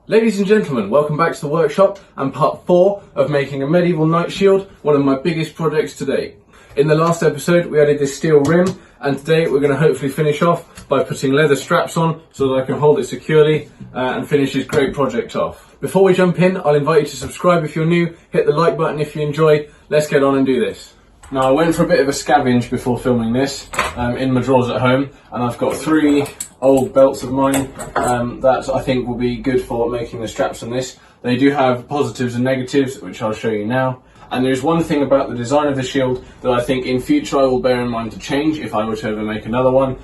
Ladies and gentlemen, welcome back to the workshop and part 4 of making a medieval knight shield, one of my biggest projects to date. In the last episode we added this steel rim, and today we're going to hopefully finish off by putting leather straps on so that I can hold it securely and finish this great project off. Before we jump in, I'll invite you to subscribe if you're new, hit the like button if you enjoy. Let's get on and do this. Now, I went for a bit of a scavenge before filming this in my drawers at home, and I've got 3 old belts of mine that I think will be good for making the straps on this. They do have positives and negatives, which I'll show you now. And there's one thing about the design of the shield that I think in future I will bear in mind to change if I were to ever make another one.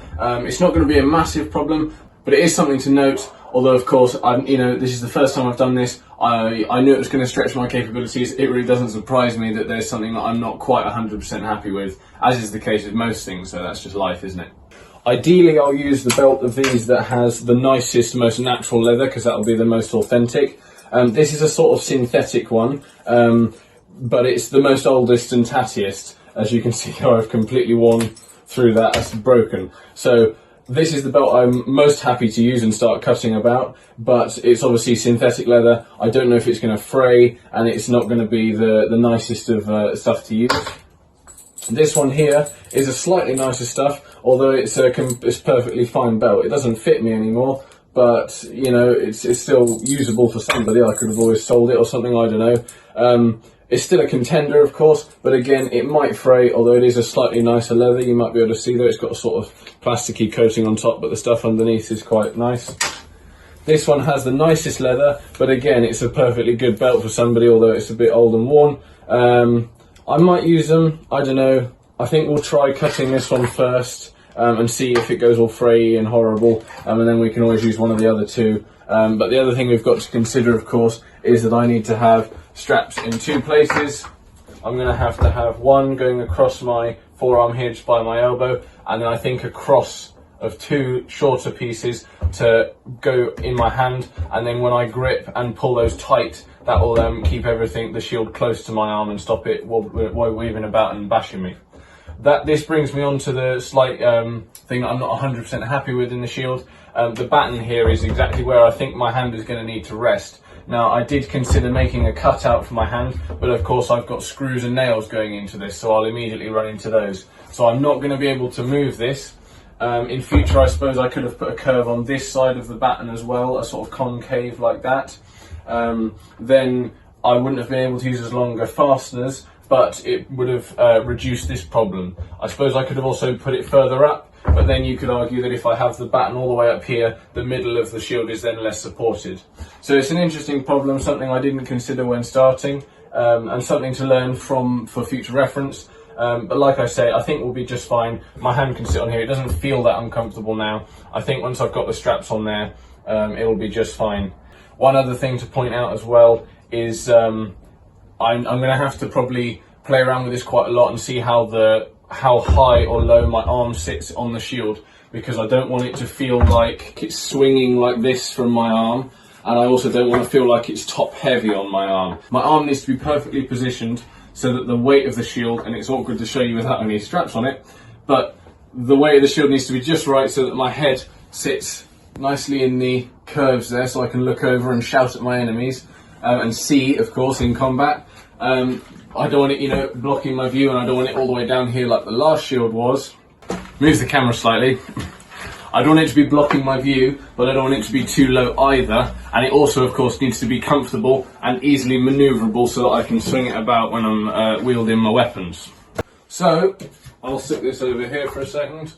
It's not going to be a massive problem, but it is something to note. Although, of course, this is the first time I've done this. I knew it was going to stretch my capabilities. It really doesn't surprise me that there's something that I'm not quite 100% happy with, as is the case with most things, so that's just life, isn't it? Ideally, I'll use the belt of these that has the nicest, most natural leather, because that'll be the most authentic. This is a sort of synthetic one, but it's the most oldest and tattiest. As you can see, I've completely worn through that. That's broken. So this is the belt I'm most happy to use and start cutting about, but it's obviously synthetic leather. I don't know if it's going to fray, and it's not going to be the nicest of stuff to use. This one here is a slightly nicer stuff, although it's perfectly fine belt. It doesn't fit me anymore, but you know, it's still usable for somebody. I could have always sold it or something, I don't know. It's still a contender, of course, but again, it might fray, although it is a slightly nicer leather. You might be able to see there, it's got a sort of plasticky coating on top, but the stuff underneath is quite nice. This one has the nicest leather, but again, it's a perfectly good belt for somebody, although it's a bit old and worn. I might use them, I don't know. I think we'll try cutting this one first and see if it goes all frayy and horrible, and then we can always use one of the other two. But the other thing we've got to consider, of course, is that I need to have straps in 2 places. I'm going to have one going across my forearm hinge by my elbow, and then I think a cross of 2 shorter pieces to go in my hand, and then when I grip and pull those tight, that will keep the shield close to my arm and stop it weaving about and bashing me. This brings me on to the slight thing that I'm not 100% happy with in the shield. The batten here is exactly where I think my hand is going to need to rest. Now, I did consider making a cutout for my hand, but of course I've got screws and nails going into this, so I'll immediately run into those. So I'm not going to be able to move this. In future, I suppose I could have put a curve on this side of the batten as well, a sort of concave like that. Then I wouldn't have been able to use as longer fasteners, but it would have reduced this problem. I suppose I could have also put it further up, but then you could argue that if I have the batten all the way up here, the middle of the shield is then less supported. So it's an interesting problem, something I didn't consider when starting, and something to learn for future reference. But like I say, I think we'll be just fine. My hand can sit on here. It doesn't feel that uncomfortable now. I think once I've got the straps on there, it will be just fine. One other thing to point out as well is I'm going to have to probably play around with this quite a lot and see how high or low my arm sits on the shield, because I don't want it to feel like it's swinging like this from my arm, and I also don't want to feel like it's top heavy on my arm. My arm needs to be perfectly positioned so that the weight of the shield, and it's awkward to show you without any straps on it, but the weight of the shield needs to be just right so that my head sits nicely in the curves there, so I can look over and shout at my enemies and see, of course, in combat. I don't want it, blocking my view, and I don't want it all the way down here like the last shield was. Move the camera slightly. I don't want it to be blocking my view, but I don't want it to be too low either. And it also, of course, needs to be comfortable and easily maneuverable so that I can swing it about when I'm wielding my weapons. So, I'll stick this over here for a second.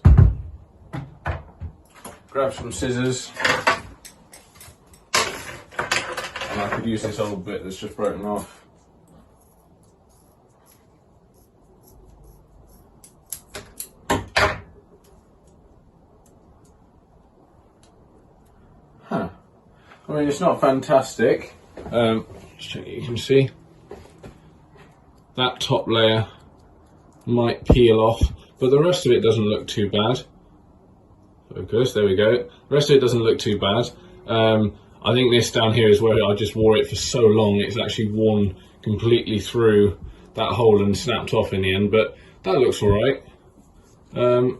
Grab some scissors. And I could use this old bit that's just broken off. I mean, it's not fantastic. Just check you can see. That top layer might peel off, but the rest of it doesn't look too bad. Focus, there we go. The rest of it doesn't look too bad. I think this down here is where I just wore it for so long, it's actually worn completely through that hole and snapped off in the end, but that looks alright.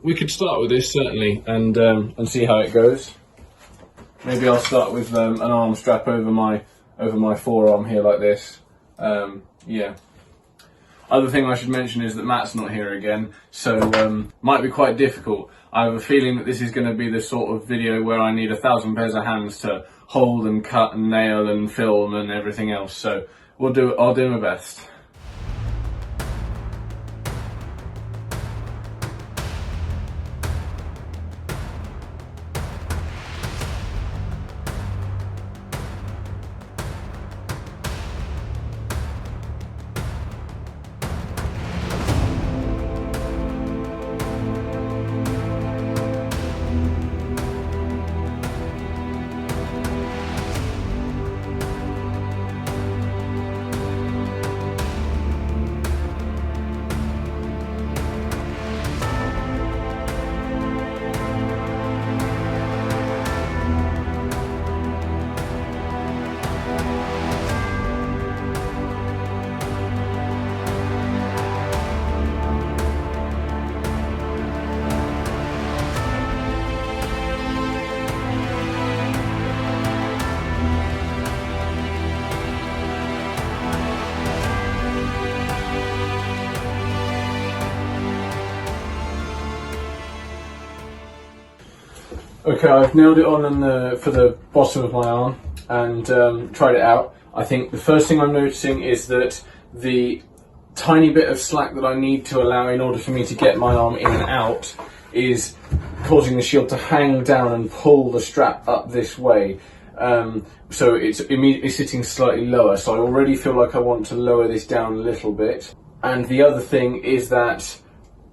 We could start with this certainly and see how it goes. maybe I'll start with an arm strap over my forearm here like this. Yeah. Other thing I should mention is that Matt's not here again, so might be quite difficult. I have a feeling that this is going to be the sort of video where I need 1,000 pairs of hands to hold and cut and nail and film and everything else. So I'll do my best. Okay, I've nailed it on for the bottom of my arm and tried it out. I think the first thing I'm noticing is that the tiny bit of slack that I need to allow in order for me to get my arm in and out is causing the shield to hang down and pull the strap up this way. So it's immediately sitting slightly lower, so I already feel like I want to lower this down a little bit. And the other thing is that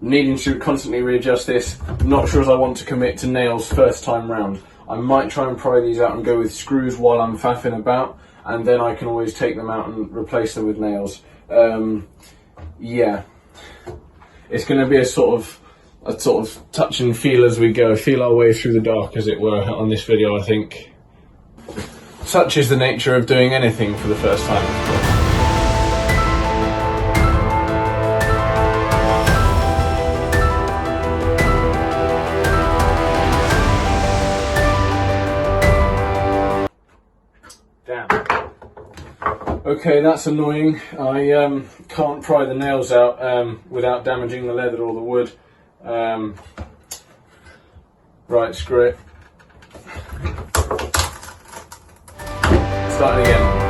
needing to constantly readjust this, I'm not sure as I want to commit to nails first time round. I might try and pry these out and go with screws while I'm faffing about, and then I can always take them out and replace them with nails. Yeah, it's going to be a sort of touch and feel as we go, feel our way through the dark, as it were, on this video, I think. Such is the nature of doing anything for the first time. Okay, that's annoying. I can't pry the nails out without damaging the leather or the wood. Right, screw it. Starting again.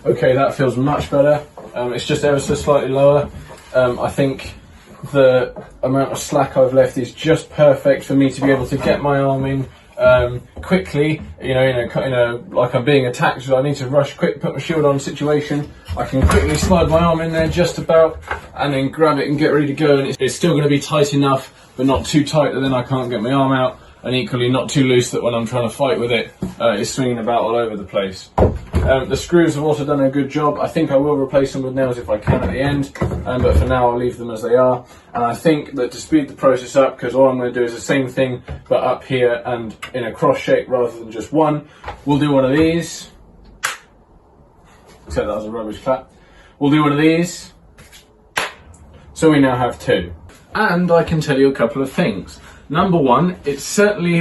Okay, that feels much better. It's just ever so slightly lower. I think the amount of slack I've left is just perfect for me to be able to get my arm in quickly. You know, like I'm being attacked, so I need to rush quick, put my shield on situation. I can quickly slide my arm in there just about, and then grab it and get ready to go. And it's still going to be tight enough, but not too tight that then I can't get my arm out, and equally not too loose that when I'm trying to fight with it, it's swinging about all over the place. The screws have also done a good job. I think I will replace them with nails if I can at the end, but for now I'll leave them as they are. And I think that to speed the process up, because all I'm going to do is the same thing but up here and in a cross shape rather than just one, we'll do one of these. Except that was a rubbish clap. We'll do one of these. So we now have two. And I can tell you a couple of things. Number one, it's certainly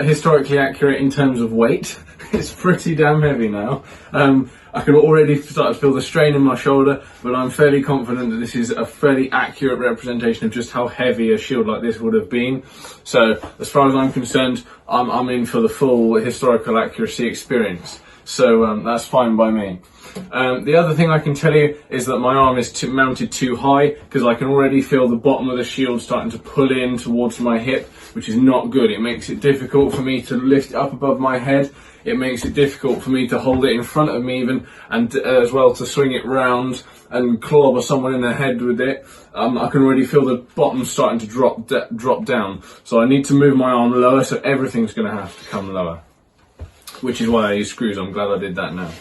historically accurate in terms of weight. It's pretty damn heavy now. I can already start to feel the strain in my shoulder, but I'm fairly confident that this is a fairly accurate representation of just how heavy a shield like this would have been. So as far as I'm concerned, I'm in for the full historical accuracy experience. so that's fine by me. The other thing I can tell you is that my arm is mounted too high, because I can already feel the bottom of the shield starting to pull in towards my hip, which is not good. It makes it difficult for me to lift it up above my head. It makes it difficult for me to hold it in front of me even, and as well to swing it round and clobber someone in the head with it. I can already feel the bottom starting to drop down. So I need to move my arm lower, so everything's going to have to come lower, which is why I use screws. I'm glad I did that now.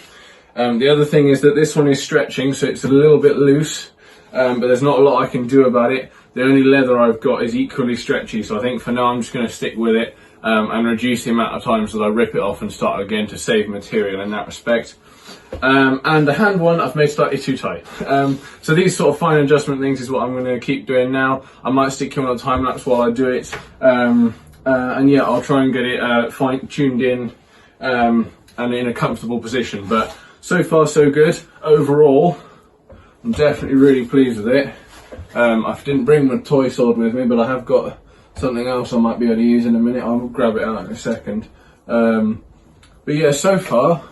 The other thing is that this one is stretching, so it's a little bit loose, but there's not a lot I can do about it. The only leather I've got is equally stretchy, so I think for now I'm just going to stick with it and reduce the amount of times that I rip it off and start again to save material in that respect. And the hand one I've made slightly too tight. So these sort of fine adjustment things is what I'm going to keep doing now. I might stick you on a time lapse while I do it, and yeah, I'll try and get it fine tuned in and in a comfortable position. But so far so good. Overall, I'm definitely really pleased with it. I didn't bring my toy sword with me, but I have got something else I might be able to use in a minute. I'll grab it out in a second. But yeah, so far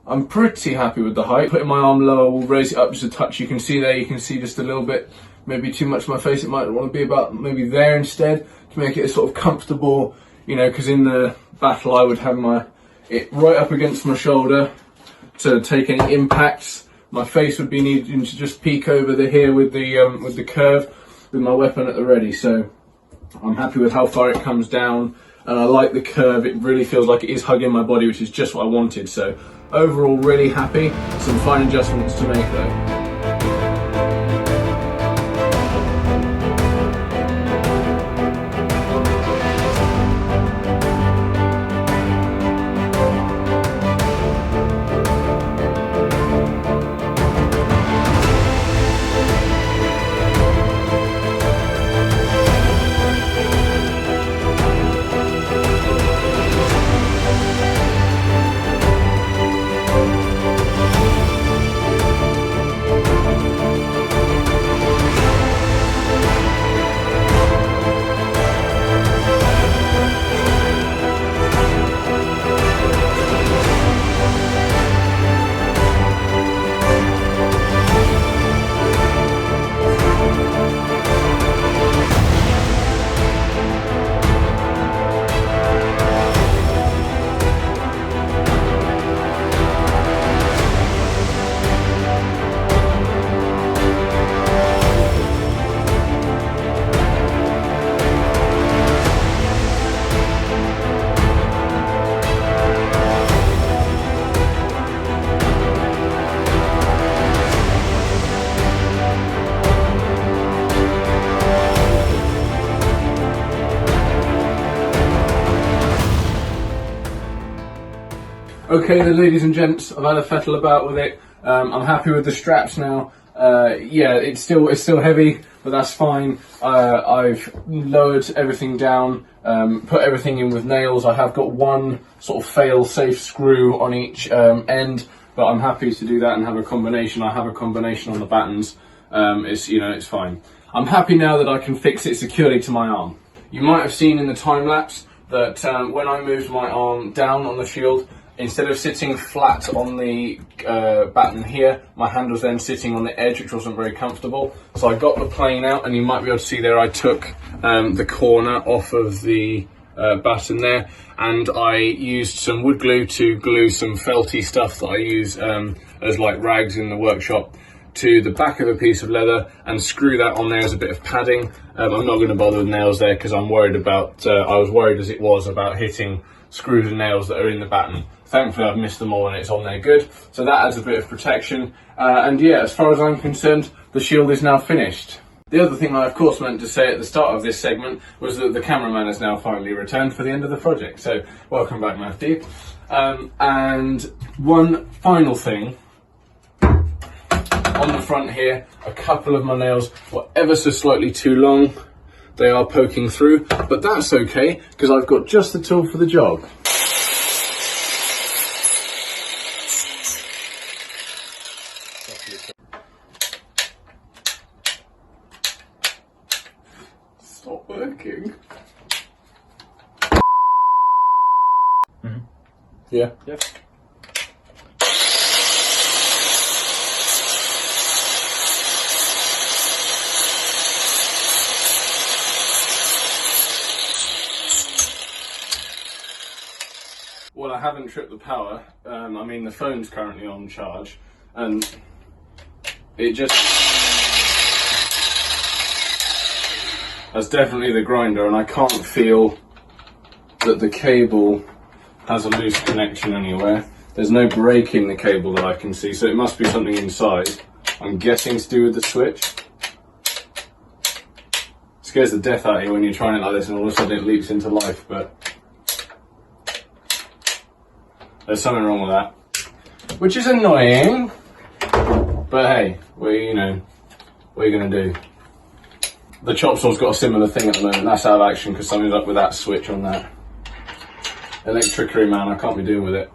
I'm pretty happy with the height. Putting my arm lower will raise it up just a touch. You can see there, you can see just a little bit, maybe too much of my face. It might want to be about maybe there instead, to make it a sort of comfortable, you know, because in the battle I would have it right up against my shoulder to take any impacts. My face would be needing to just peek over here with the curve, with my weapon at the ready. So I'm happy with how far it comes down, and I like the curve. It really feels like it is hugging my body, which is just what I wanted. So overall, really happy. Some fine adjustments to make though. Okay then, ladies and gents, I've had a fettle about with it. I'm happy with the straps now. Yeah, it's still heavy, but that's fine. I've lowered everything down, put everything in with nails. I have got one sort of fail-safe screw on each end, but I'm happy to do that and have a combination. I have a combination on the battens. It's fine. I'm happy now that I can fix it securely to my arm. You might have seen in the time lapse that when I moved my arm down on the shield, instead of sitting flat on the batten here, my hand was then sitting on the edge, which wasn't very comfortable. So I got the plane out, and you might be able to see there I took the corner off of the batten there, and I used some wood glue to glue some felty stuff that I use as like rags in the workshop to the back of a piece of leather and screw that on there as a bit of padding. I'm not going to bother with nails there because I'm worried about, I was worried as it was about hitting screws and nails that are in the batten. Thankfully I've missed them all and it's on there good. So that adds a bit of protection. And yeah, as far as I'm concerned, the shield is now finished. The other thing I of course meant to say at the start of this segment was that the cameraman has now finally returned for the end of the project. So welcome back, Matthew. And one final thing. On the front here, a couple of my nails were ever so slightly too long. They are poking through, but that's okay because I've got just the tool for the job. Stop working. Mm-hmm. Yeah? Yep. I haven't tripped the power. I mean, the phone's currently on charge, and it just... That's definitely the grinder, and I can't feel that the cable has a loose connection anywhere. There's no break in the cable that I can see, so it must be something inside. I'm guessing to do with the switch. Scares the death out of you when you're trying it like this and all of a sudden it leaps into life, but there's something wrong with that, which is annoying, but hey, what are you gonna do? The chop saw's got a similar thing at the moment. That's out of action because something's up with that switch on that. Electricity, man, I can't be doing with it.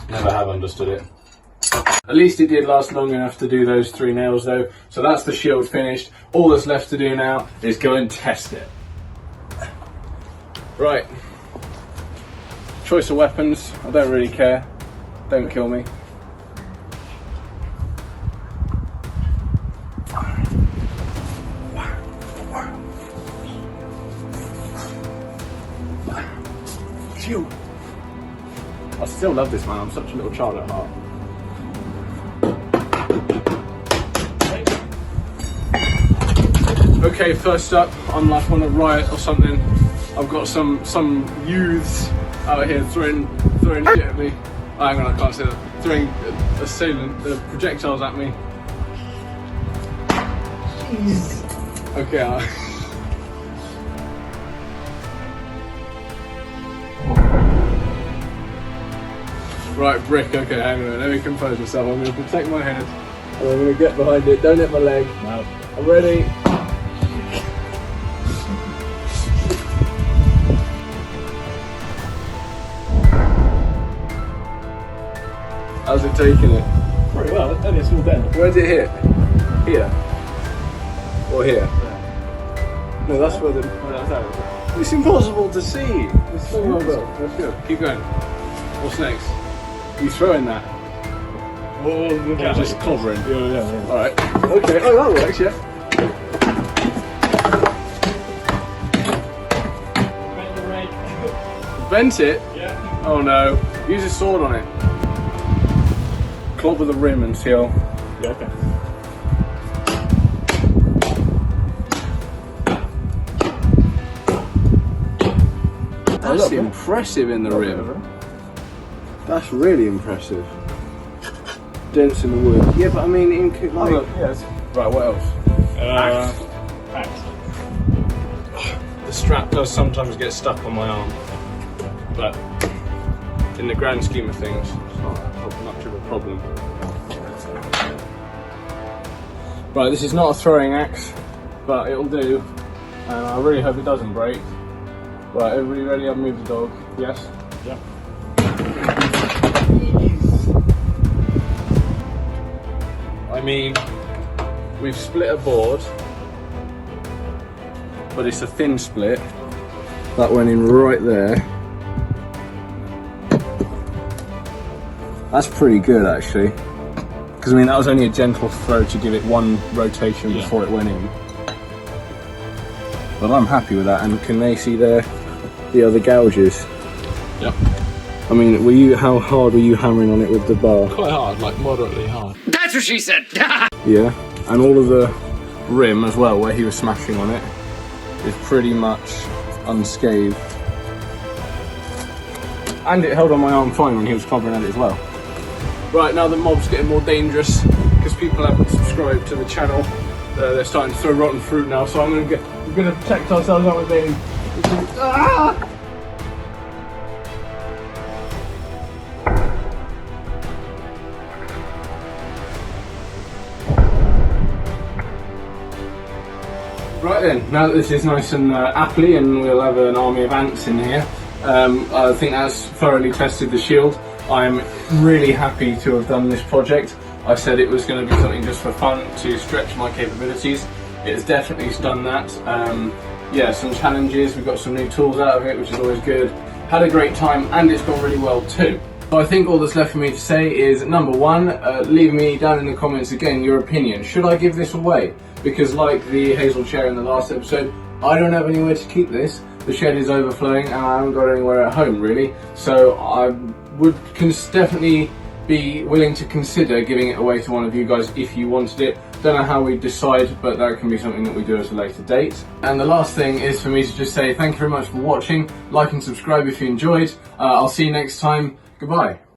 Never have understood it. At least it did last long enough to do those 3 nails though. So that's the shield finished. All that's left to do now is go and test it. Right. Choice of weapons, I don't really care. Don't kill me. Phew. I still love this, man. I'm such a little child at heart. Okay, first up, I'm like on a riot or something. I've got some youths out here throwing shit at me. Oh, hang on, I can't say that. Throwing projectiles at me. Jeez. Okay. Right, brick, okay, hang on, let me compose myself. I'm going to protect my head, and I'm going to get behind it. Don't hit my leg. No. I'm ready. How's it taking it? Pretty well, only a small dent. Where's it hit? Here? Or here? Yeah. No, that's where the... It's impossible to see. It's so well built. Let's go. Keep going. What's next? You throwing that? Well, look at just clobbering. Yeah. Alright. Okay. Oh, that works, yeah. Bent it? Yeah. Oh no. Use a sword on it. Clobber the rim and see how... Yeah, okay. That's impressive in the rim. That's really impressive. Dents in the wood. Yeah, but I mean, like... yes. Right, what else? Axe. The strap does sometimes get stuck on my arm, but in the grand scheme of things, it's not much of a problem. Right, this is not a throwing axe, but it'll do, and I really hope it doesn't break. Right, everybody ready? I'll move the dog. Yes? Yeah. I mean, we've split a board, but it's a thin split. That went in right there. That's pretty good actually. Because I mean, that was only a gentle throw to give it one rotation before it went in. But I'm happy with that, and can they see there the other gouges? Yep. I mean, how hard were you hammering on it with the bar? Quite hard, like moderately hard. That's what she said! Yeah, and all of the rim as well, where he was smashing on it, is pretty much unscathed. And it held on my arm fine when he was clobbering at it as well. Right, now the mob's getting more dangerous because people haven't subscribed to the channel. They're starting to throw rotten fruit now, so we're gonna protect ourselves out with being... Ah! Right then, now that this is nice and appley and we'll have an army of ants in here, I think that's thoroughly tested the shield. I'm really happy to have done this project. I said it was going to be something just for fun to stretch my capabilities. It has definitely done that. Yeah, some challenges, we've got some new tools out of it, which is always good. Had a great time, and it's gone really well too. So I think all that's left for me to say is, number one, leave me down in the comments again your opinion. Should I give this away? Because like the Hazel chair in the last episode, I don't have anywhere to keep this. The shed is overflowing and I haven't got anywhere at home really. So I'm can definitely be willing to consider giving it away to one of you guys if you wanted it. Don't know how we decide, but that can be something that we do at a later date. And the last thing is for me to just say thank you very much for watching. Like and subscribe if you enjoyed. I'll see you next time. Goodbye.